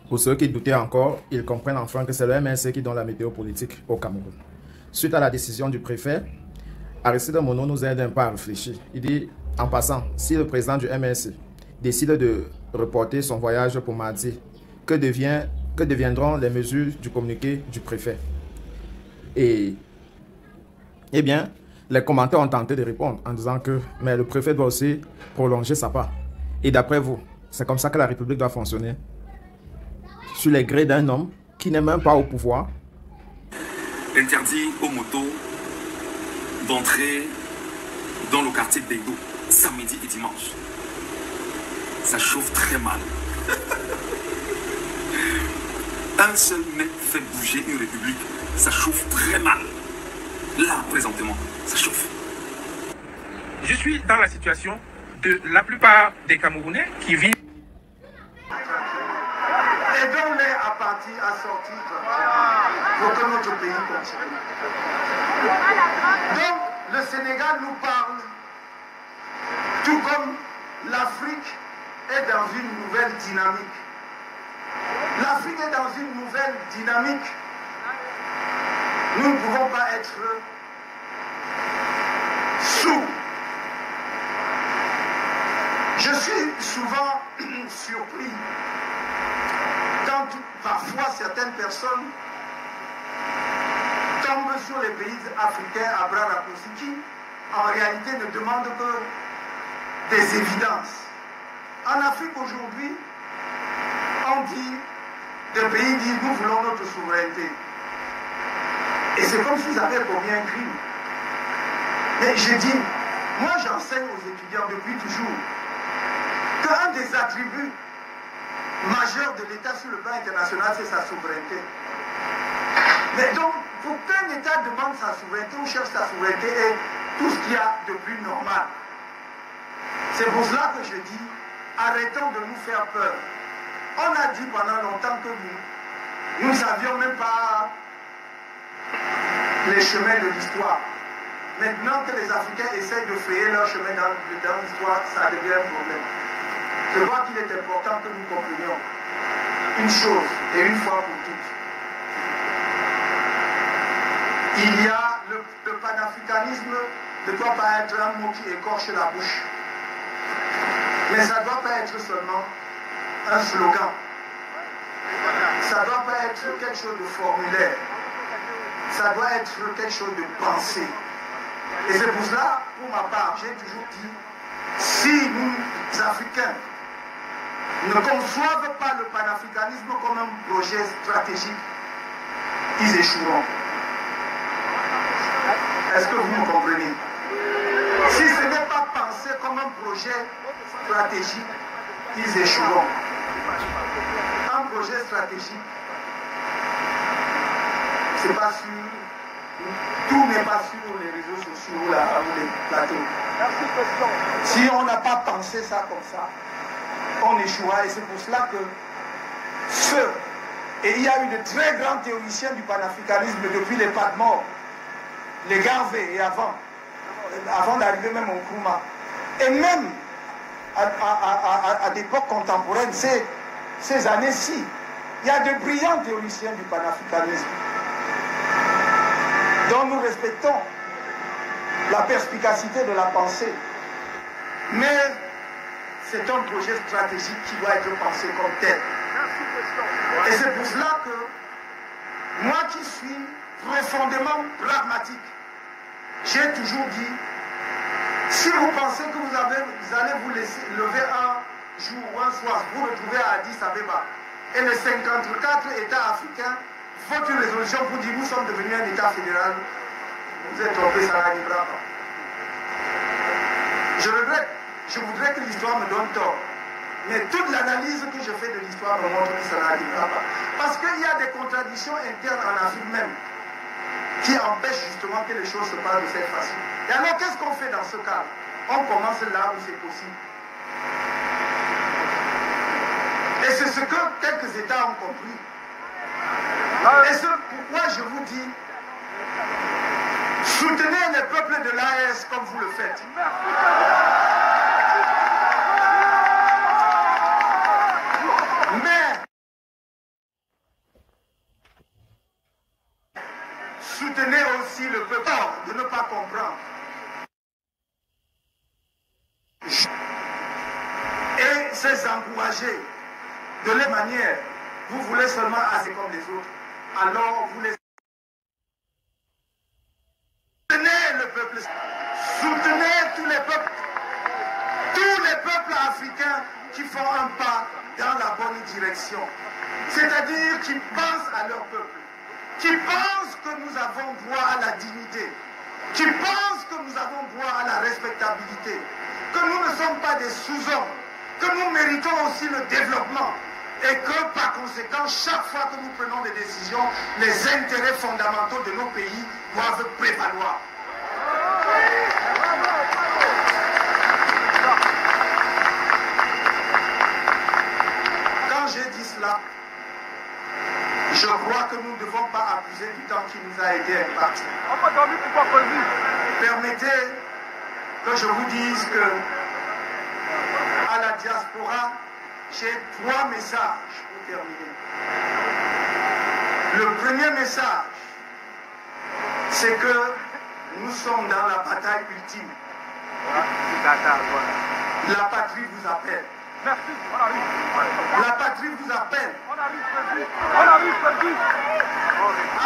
Pour ceux qui doutaient encore, ils comprennent enfin que c'est le MLC qui donne la météo politique au Cameroun. Suite à la décision du préfet, Aristide Mono nous aide un peu à réfléchir. Il dit, en passant, si le président du MLC décide de reporter son voyage pour mardi, que deviendront les mesures du communiqué du préfet? Eh bien, les commentaires ont tenté de répondre en disant que mais le préfet doit aussi prolonger sa part. Et d'après vous, c'est comme ça que la République doit fonctionner? Sur les grés d'un homme qui n'est même pas au pouvoir? Interdit aux motos d'entrer dans le quartier d'Edo samedi et dimanche. Ça chauffe très mal. Un seul mec fait bouger une république, ça chauffe très mal. Là, présentement, ça chauffe. Je suis dans la situation de la plupart des Camerounais qui vivent. Aidons-les à sortir pour que notre pays continue. Donc, le Sénégal nous parle, tout comme l'Afrique est dans une nouvelle dynamique. L'Afrique est dans une nouvelle dynamique. Nous ne pouvons pas être sourds. Je suis souvent surpris quand parfois certaines personnes tombent sur les pays africains à bras raccourcis qui, en réalité, ne demandent que des évidences. En Afrique aujourd'hui, on dit, des pays disent nous voulons notre souveraineté. Et c'est comme s'ils avaient commis un crime. Mais je dis, moi j'enseigne aux étudiants depuis toujours qu'un des attributs majeurs de l'État sur le plan international, c'est sa souveraineté. Mais donc, pour qu'un État demande sa souveraineté ou cherche sa souveraineté et tout ce qu'il y a de plus normal. C'est pour cela que je dis, arrêtons de nous faire peur. On a dit pendant longtemps que nous ne savions même pas les chemins de l'histoire. Maintenant que les Africains essayent de frayer leur chemin dans l'histoire, ça devient un problème. Je crois qu'il est important que nous comprenions une chose, et une fois pour toutes. Il y a le panafricanisme ne doit pas être un mot qui écorche la bouche. Mais ça ne doit pas être seulement un slogan. Ça ne doit pas être quelque chose de formulaire. Ça doit être quelque chose de pensé. Et c'est pour cela, pour ma part, j'ai toujours dit, si nous, Africains, ne conçoivent pas le panafricanisme comme un projet stratégique, ils échoueront. Est-ce que vous me comprenez? Si ce n'est pas pensé comme un projet stratégique, ils échoueront. Un projet stratégique, c'est pas sûr, tout n'est pas sur les réseaux sociaux ou les plateaux. Si on n'a pas pensé ça comme ça, on échouera. Et c'est pour cela que et il y a eu de très grands théoriciens du panafricanisme depuis les Padmore, les Garvey et avant d'arriver même au Nkrumah. Et même à l'époque contemporaine, ces années-ci, il y a de brillants théoriciens du panafricanisme dont nous respectons la perspicacité de la pensée. Mais c'est un projet stratégique qui doit être pensé comme tel. Et c'est pour cela que moi qui suis profondément pragmatique, j'ai toujours dit, si vous pensez que vous allez vous laisser lever un jour ou un soir, vous retrouvez à Addis Abeba, et les 54 États africains votent une résolution pour dire nous sommes devenus un État fédéral, vous êtes trompé, ça n'arrivera pas. Je regrette, je voudrais que l'histoire me donne tort. Mais toute l'analyse que je fais de l'histoire me montre que ça n'arrivera pas. Parce qu'il y a des contradictions internes en Afrique même qui empêchent justement que les choses se passent de cette façon. Et alors qu'est-ce qu'on fait dans ce cas? On commence là où c'est possible. Et c'est ce que quelques États ont compris. Et c'est pourquoi je vous dis, soutenez les peuples de l'AES comme vous le faites. encourager de la manière, vous voulez seulement agir comme les autres, alors vous les soutenez le peuple, soutenez tous les peuples africains qui font un pas dans la bonne direction, c'est-à-dire qui pensent à leur peuple, qui pensent que nous avons droit à la dignité, qui pensent que nous avons droit à la respectabilité, que nous ne sommes pas des sous-hommes, que nous méritons aussi le développement et que par conséquent, chaque fois que nous prenons des décisions, les intérêts fondamentaux de nos pays doivent prévaloir. Quand j'ai dit cela, je crois que nous ne devons pas abuser du temps qui nous a été imparti. Permettez que je vous dise que à la diaspora, j'ai 3 messages pour terminer. Le premier message, c'est que nous sommes dans la bataille ultime. La patrie vous appelle. La patrie vous appelle.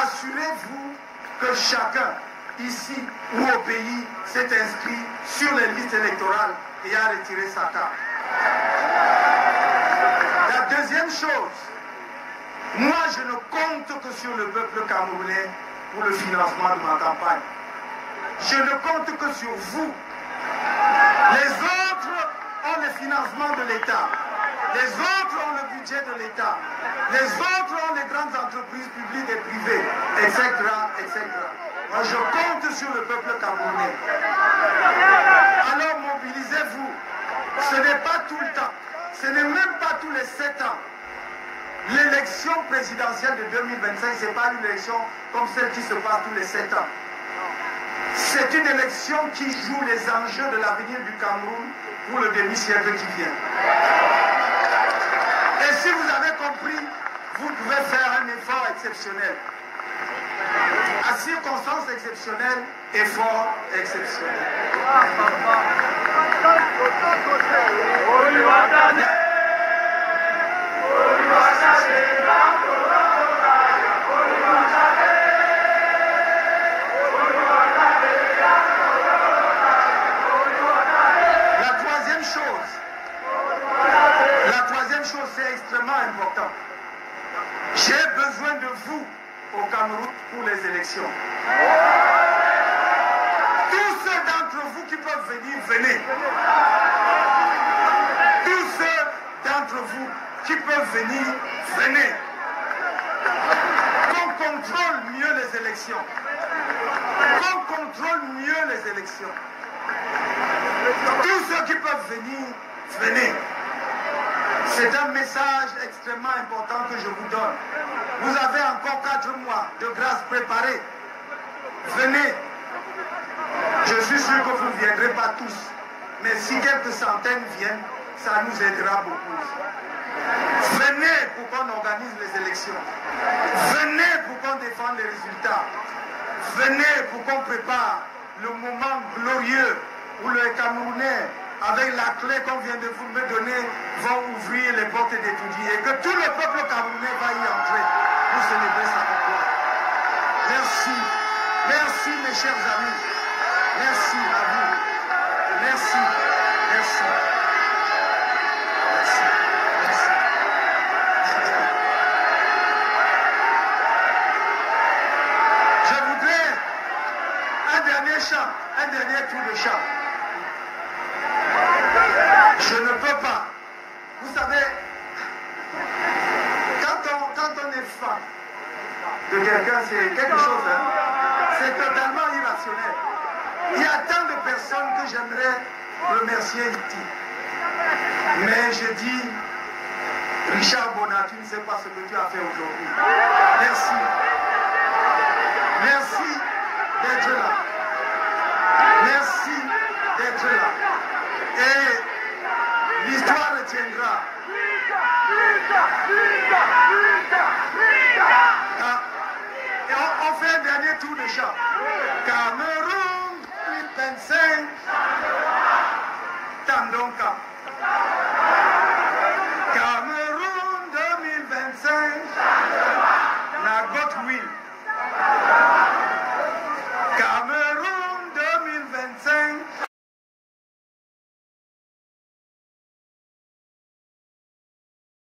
Assurez-vous que chacun, ici ou au pays, s'est inscrit sur les listes électorales et a retiré sa carte. La deuxième chose, moi je ne compte que sur le peuple camerounais pour le financement de ma campagne. Je ne compte que sur vous. Les autres ont le financement de l'État. Les autres ont le budget de l'État. Les autres ont les grandes entreprises publiques et privées, etc., etc. Moi, je compte sur le peuple camerounais. Alors, mobilisez-vous. Ce n'est pas tout le temps. Ce n'est même pas tous les 7 ans. L'élection présidentielle de 2025, ce n'est pas une élection comme celle qui se passe tous les 7 ans. C'est une élection qui joue les enjeux de l'avenir du Cameroun pour le demi-siècle qui vient. Et si vous avez compris, vous pouvez faire un effort exceptionnel. À circonstances exceptionnelles, effort exceptionnel. La troisième chose, c'est extrêmement important. J'ai besoin de vous au Cameroun pour les élections. Tous ceux d'entre vous qui peuvent venir, venez. Tous ceux d'entre vous qui peuvent venir, venez. Qu'on contrôle mieux les élections. Qu'on contrôle mieux les élections. Tous ceux qui peuvent venir, venez. C'est un message extrêmement important que je vous donne. Vous avez encore 4 mois de grâce préparée. Venez. Je suis sûr que vous ne viendrez pas tous. Mais si quelques centaines viennent, ça nous aidera beaucoup. Venez pour qu'on organise les élections. Venez pour qu'on défende les résultats. Venez pour qu'on prépare le moment glorieux où les Camerounais, avec la clé qu'on vient de vous me donner, vont ouvrir les portes d'étudier et que tout le peuple camerounais va y entrer pour célébrer sa victoire. Merci. Merci mes chers amis. Merci à vous. Merci. Merci. Merci. Merci. Je voudrais un dernier chant, un dernier tour de chant. Je ne peux pas. Vous savez, quand on est fan de quelqu'un, c'est quelque chose, hein, c'est totalement irrationnel. Il y a tant de personnes que j'aimerais remercier ici. Mais je dis, Richard Bona, tu ne sais pas ce que tu as fait aujourd'hui. Merci. Merci d'être là. Merci d'être là. Et l'histoire retiendra. Et on fait un dernier tour de chant. Cameroun, 825, Tandonka.